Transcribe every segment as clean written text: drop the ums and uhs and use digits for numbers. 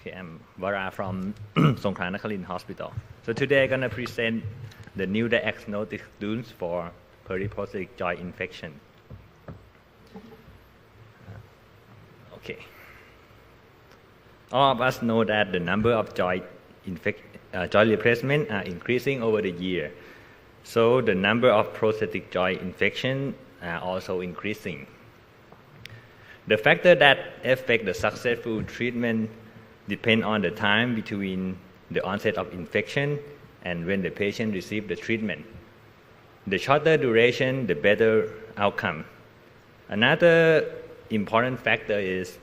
Okay, I'm Varah from Songkhla Nakharin Hospital. So today I'm going to present the new diagnostic tools for periprosthetic joint infection. Okay. All of us know that the number of joint replacement are increasing over the year. So the number of prosthetic joint infection are also increasing. The factor that affect the successful treatment depend on the time between the onset of infection and when the patient receives the treatment. The shorter duration, the better outcome. Another important factor is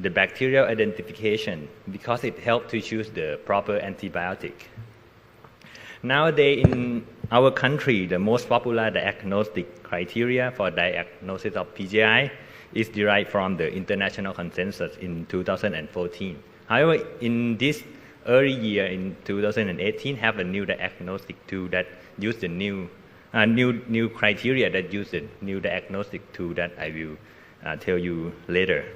the bacterial identification because it helps to choose the proper antibiotic. Nowadays in our country, the most popular diagnostic criteria for diagnosis of PJI is derived from the international consensus in 2014. However, in this early year, in 2018, have a new diagnostic tool that use the new criteria that use the new diagnostic tool that I will tell you later.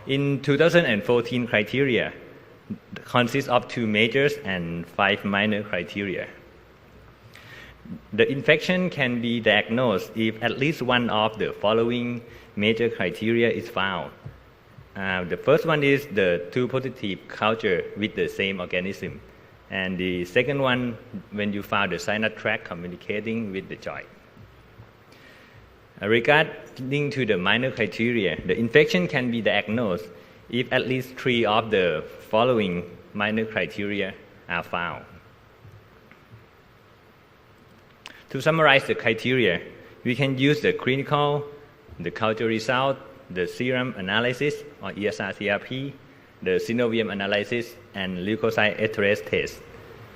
In 2014 criteria consists of 2 majors and 5 minor criteria. The infection can be diagnosed if at least one of the following major criteria is found. The first one is the 2 positive culture with the same organism. And the second one, when you found the sinus tract communicating with the joint. Regarding to the minor criteria, the infection can be diagnosed if at least 3 of the following minor criteria are found. To summarize the criteria, we can use the clinical, the culture result, the serum analysis or ESR-CRP, the synovium analysis, and leukocyte esterase test,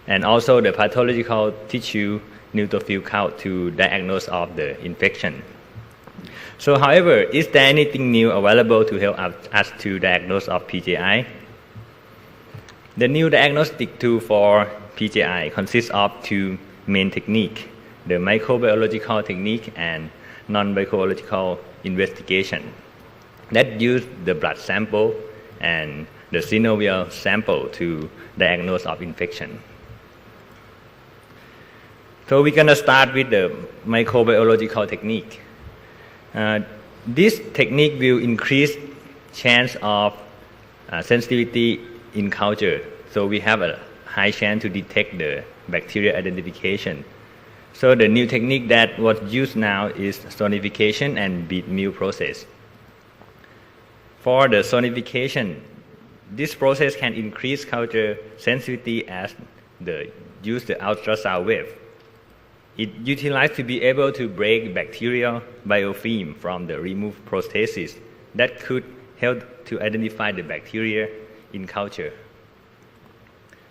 and also the pathological tissue neutrophil count to diagnose of the infection. So, however, is there anything new available to help us to diagnose of PJI? The new diagnostic tool for PJI consists of 2 main techniques, the microbiological technique and non-microbiological investigation that use the blood sample and the synovial sample to diagnose of infection. So we're going to start with the microbiological technique. This technique will increase chance of sensitivity in culture. So we have a high chance to detect the bacterial identification. So the new technique that was used now is sonification and bead meal process. For the sonification, this process can increase culture sensitivity as use the ultrasound wave. It utilized to be able to break bacterial biofilm from the removed prosthesis that could help to identify the bacteria in culture.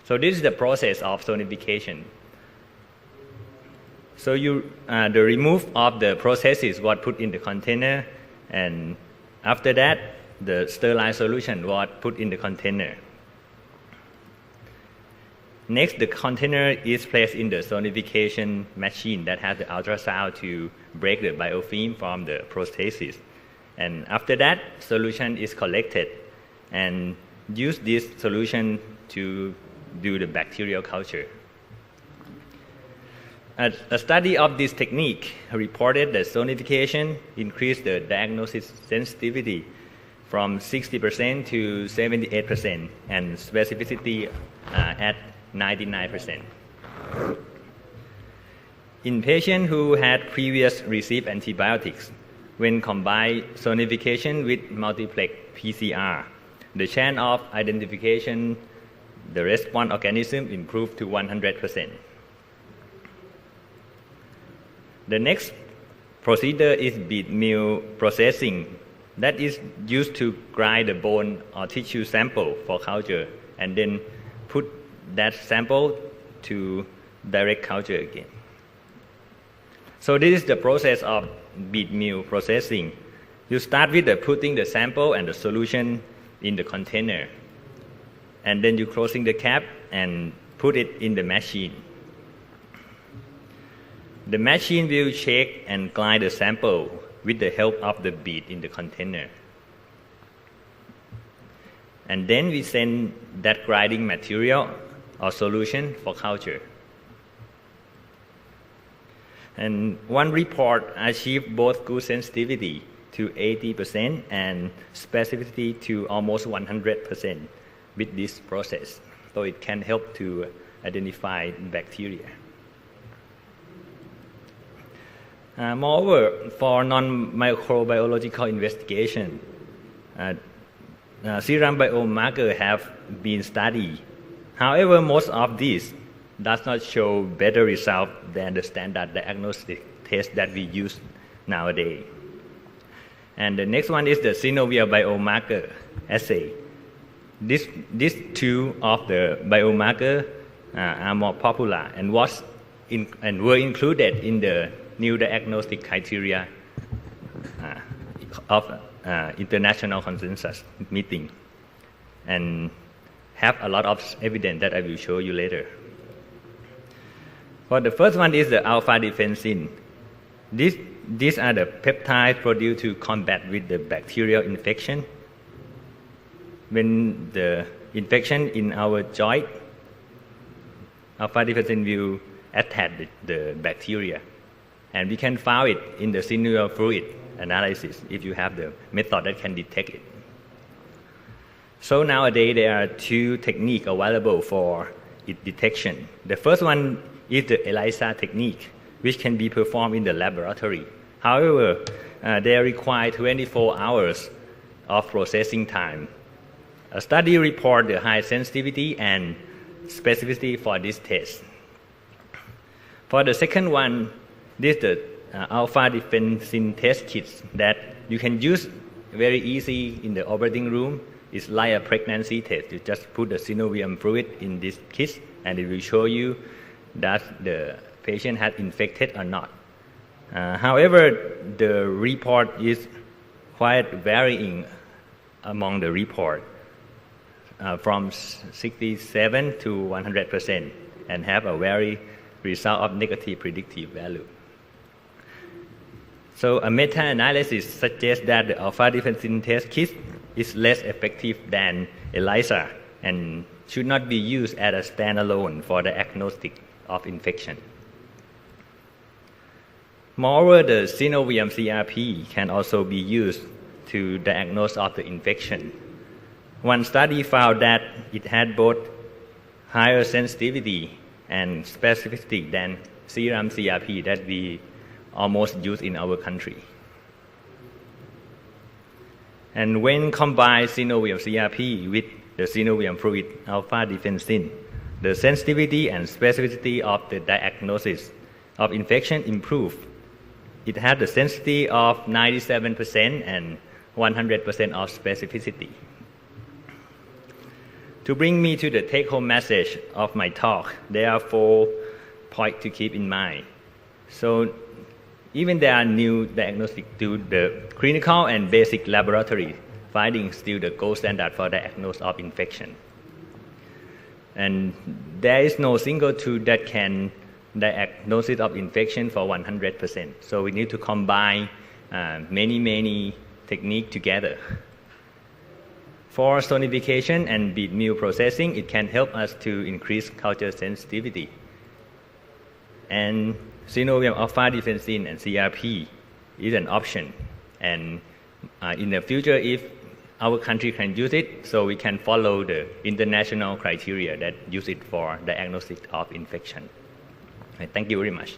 So this is the process of sonification. So the remove of the prosthesis was put in the container, and after that, the sterile solution was put in the container. Next, the container is placed in the sonification machine that has the ultrasound to break the biofilm from the prosthesis. And after that, solution is collected and use this solution to do the bacterial culture. A study of this technique reported that sonification increased the diagnosis sensitivity from 60% to 78% and specificity at 99%. In patients who had previously received antibiotics, when combined sonification with multiplex PCR, the chance of identification, the response organism improved to 100%. The next procedure is bead meal processing that is used to grind the bone or tissue sample for culture and then put that sample to direct culture again. So this is the process of bead meal processing. You start with putting the sample and the solution in the container, and then you closing the cap and put it in the machine. The machine will check and grind the sample with the help of the bead in the container. And then we send that grinding material or solution for culture. And one report achieved both good sensitivity to 80% and specificity to almost 100% with this process. So it can help to identify bacteria. Moreover, for non-microbiological investigation, serum biomarkers have been studied. However, most of these does not show better result than the standard diagnostic test that we use nowadays. And the next one is the synovial biomarker assay. These two of the biomarkers are more popular and were included in the new diagnostic criteria of international consensus meeting, and have a lot of evidence that I will show you later. For the first one is the alpha defensin. These are the peptides produced to combat with the bacterial infection. When the infection in our joint, alpha defensin will attack the bacteria, and we can find it in the synovial fluid analysis if you have the method that can detect it. So nowadays there are two techniques available for its detection. The first one is the ELISA technique, which can be performed in the laboratory. However, they require 24 hours of processing time. A study reports the high sensitivity and specificity for this test. For the second one, this is the alpha defensin test kits that you can use very easy in the operating room. It's like a pregnancy test. You just put the synovial fluid in this kit, and it will show you that the patient had infected or not. However, the report is quite varying among the report, from 67 to 100%, and have a very result of negative predictive value. So a meta-analysis suggests that the alpha defensin test kit is less effective than ELISA and should not be used as a standalone for the diagnostic of infection. Moreover, the synovium CRP can also be used to diagnose of the infection. One study found that it had both higher sensitivity and specificity than serum CRP that we almost use in our country. And when combined synovial CRP with the synovial fluid alpha defensin, the sensitivity and specificity of the diagnosis of infection improved. It had the sensitivity of 97% and 100% of specificity. To bring me to the take-home message of my talk, there are 4 points to keep in mind. So even there are new diagnostic to the clinical and basic laboratory findings still the gold standard for diagnosis of infection. And there is no single tool that can diagnosis of infection for 100%. So we need to combine many techniques together. For sonification and bead meal processing, it can help us to increase culture sensitivity. And synovial alpha defensin and CRP is an option. And in the future, if our country can use it, so we can follow the international criteria that use it for diagnosis of infection. Thank you very much.